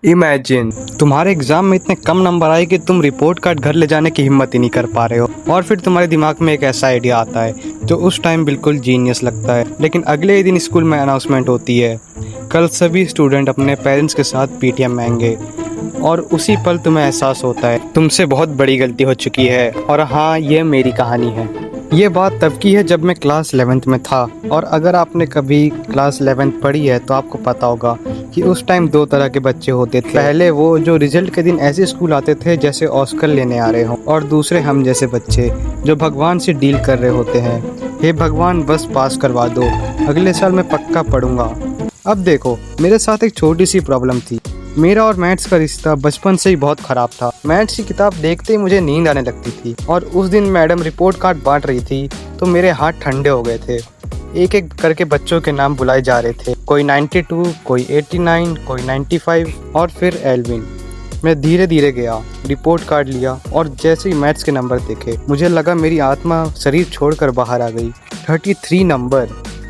Imagine तुम्हारे exam में इतने कम नंबर आए कि तुम रिपोर्ट कार्ड घर ले जाने की हिम्मत ही नहीं कर पा रहे हो, और फिर तुम्हारे दिमाग में एक ऐसा आइडिया आता है जो उस टाइम बिल्कुल जीनियस लगता है। लेकिन अगले ही दिन स्कूल में अनाउंसमेंट होती है, कल सभी स्टूडेंट अपने पेरेंट्स के साथ पीटीएम में आएंगे। और उसी पल तुम्हें एहसास होता है तुमसे बहुत बड़ी गलती हो चुकी है। और हाँ, ये मेरी कहानी है। ये बात तब की है जब मैं क्लास 11th में था, और अगर आपने कभी क्लास 11th पढ़ी है तो आपको पता होगा कि उस टाइम दो तरह के बच्चे होते थे। पहले वो जो रिजल्ट के दिन ऐसे स्कूल आते थे जैसे ऑस्कर लेने आ रहे हों, और दूसरे हम जैसे बच्चे जो भगवान से डील कर रहे होते हैं, हे भगवान बस पास करवा दो, अगले साल मैं पक्का पढ़ूंगा। अब देखो, मेरे साथ एक छोटी सी प्रॉब्लम थी। मेरा और मैथ्स का रिश्ता बचपन से ही बहुत ख़राब था। मैथ्स की किताब देखते ही मुझे नींद आने लगती थी, और उस दिन मैडम रिपोर्ट कार्ड बांट रही थी तो मेरे हाथ ठंडे हो गए थे। एक एक करके बच्चों के नाम बुलाए जा रहे थे, कोई 92, कोई 89, कोई 95 और फिर एल्विन। मैं धीरे धीरे गया, रिपोर्ट कार्ड लिया, और जैसे ही मैथ्स के नंबर देखे मुझे लगा मेरी आत्मा शरीर छोड़कर बाहर आ गई। 33 नंबर,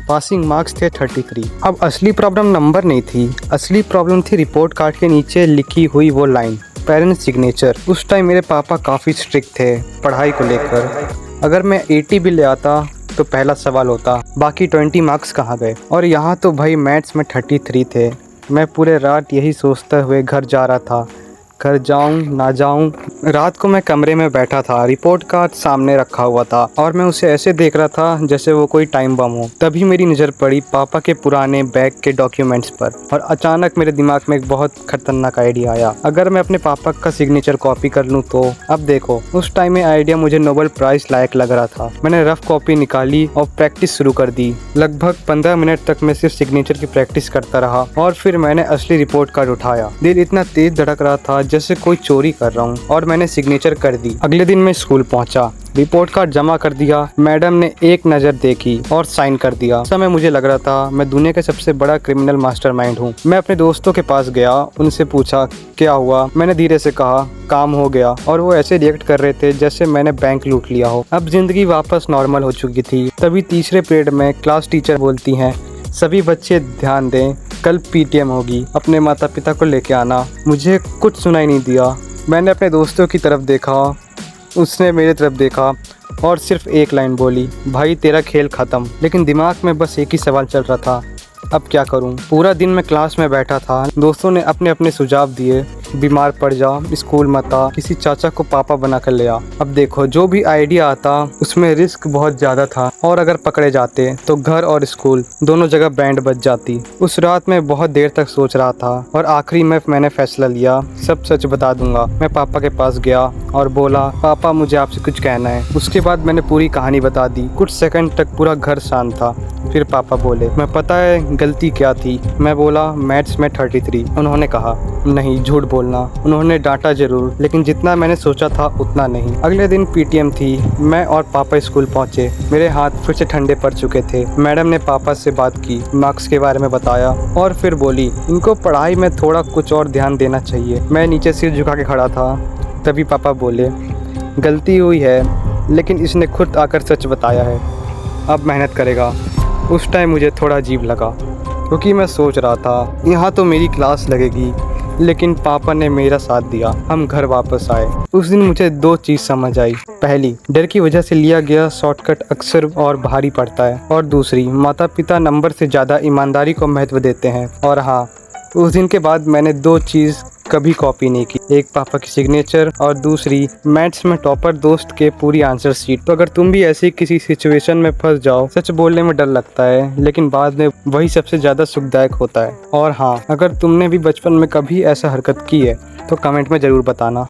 पासिंग मार्क्स थे 33। अब असली प्रॉब्लम नंबर नहीं थी, असली प्रॉब्लम थी रिपोर्ट कार्ड के नीचे लिखी हुई वो लाइन, पेरेंट्स सिग्नेचर। उस टाइम मेरे पापा काफ़ी स्ट्रिक्ट थे पढ़ाई को लेकर। अगर मैं 80 भी ले आता तो पहला सवाल होता, बाकी 20 मार्क्स कहाँ गए। और यहाँ तो भाई मैथ्स में 33 थे। मैं पूरे रात यही सोचते हुए घर जा रहा था, घर जाऊं ना जाऊं। रात को मैं कमरे में बैठा था, रिपोर्ट कार्ड सामने रखा हुआ था, और मैं उसे ऐसे देख रहा था जैसे वो कोई टाइम बम हो। तभी मेरी नज़र पड़ी पापा के पुराने बैग के डॉक्यूमेंट्स पर, और अचानक मेरे दिमाग में एक बहुत खतरनाक आइडिया आया। अगर मैं अपने पापा का सिग्नेचर कॉपी कर लूँ तो। अब देखो, उस टाइम में आइडिया मुझे नोबेल प्राइज लायक लग रहा था। मैंने रफ कॉपी निकाली और प्रैक्टिस शुरू कर दी। लगभग 15 मिनट तक मैं सिर्फ सिग्नेचर की प्रैक्टिस करता रहा, और फिर मैंने असली रिपोर्ट कार्ड उठाया। दिल इतना तेज धड़क रहा था जैसे कोई चोरी कर रहा हूँ, और मैंने सिग्नेचर कर दी। अगले दिन मैं स्कूल पहुंचा, रिपोर्ट कार्ड जमा कर दिया। मैडम ने एक नज़र देखी और साइन कर दिया। उस समय मुझे लग रहा था मैं दुनिया का सबसे बड़ा क्रिमिनल मास्टरमाइंड हूँ। मैं अपने दोस्तों के पास गया, उनसे पूछा क्या हुआ। मैंने धीरे से कहा काम हो गया, और वो ऐसे रिएक्ट कर रहे थे जैसे मैंने बैंक लूट लिया हो। अब जिंदगी वापस नॉर्मल हो चुकी थी। तभी तीसरे पीरियड में क्लास टीचर बोलती हैं, सभी बच्चे ध्यान दें, कल पीटीएम होगी, अपने माता पिता को लेके आना। मुझे कुछ सुनाई नहीं दिया। मैंने अपने दोस्तों की तरफ देखा, उसने मेरी तरफ देखा, और सिर्फ एक लाइन बोली, भाई तेरा खेल ख़त्म। लेकिन दिमाग में बस एक ही सवाल चल रहा था, अब क्या करूं। पूरा दिन मैं क्लास में बैठा था। दोस्तों ने अपने अपने सुझाव दिए, बीमार पड़ जा, स्कूल मत आ, किसी चाचा को पापा बना कर ले आ। अब देखो, जो भी आइडिया आता उसमें रिस्क बहुत ज़्यादा था, और अगर पकड़े जाते तो घर और स्कूल दोनों जगह बैंड बज जाती। उस रात मैं बहुत देर तक सोच रहा था, और आखिरी में मैंने फैसला लिया, सब सच बता दूंगा। मैं पापा के पास गया और बोला, पापा मुझे आपसे कुछ कहना है। उसके बाद मैंने पूरी कहानी बता दी। कुछ सेकंड तक पूरा घर शांत था। फिर पापा बोले, मैं पता है गलती क्या थी। मैं बोला मैथ्स में 33। उन्होंने कहा, नहीं झूठ बोलना। उन्होंने डांटा जरूर, लेकिन जितना मैंने सोचा था उतना नहीं। अगले दिन पीटीएम थी। मैं और पापा स्कूल पहुंचे। मेरे हाथ फिर से ठंडे पड़ चुके थे। मैडम ने पापा से बात की, मार्क्स के बारे में बताया, और फिर बोली, इनको पढ़ाई में थोड़ा कुछ और ध्यान देना चाहिए। मैं नीचे सिर झुका के खड़ा था। तभी पापा बोले, गलती हुई है, लेकिन इसने खुद आकर सच बताया है, अब मेहनत करेगा। उस टाइम मुझे थोड़ा अजीब लगा, क्योंकि मैं सोच रहा था यहाँ तो मेरी क्लास लगेगी, लेकिन पापा ने मेरा साथ दिया। हम घर वापस आए। उस दिन मुझे दो चीज़ समझ आई। पहली, डर की वजह से लिया गया शॉर्टकट अक्सर और भारी पड़ता है, और दूसरी, माता पिता नंबर से ज़्यादा ईमानदारी को महत्व देते हैं। और हाँ, उस दिन के बाद मैंने दो चीज़ कभी कॉपी नहीं की, एक पापा की सिग्नेचर, और दूसरी मैथ्स में टॉपर दोस्त के पूरी आंसर शीट। तो अगर तुम भी ऐसी किसी सिचुएशन में फंस जाओ, सच बोलने में डर लगता है, लेकिन बाद में वही सबसे ज़्यादा सुखदायक होता है। और हाँ, अगर तुमने भी बचपन में कभी ऐसा हरकत की है तो कमेंट में ज़रूर बताना।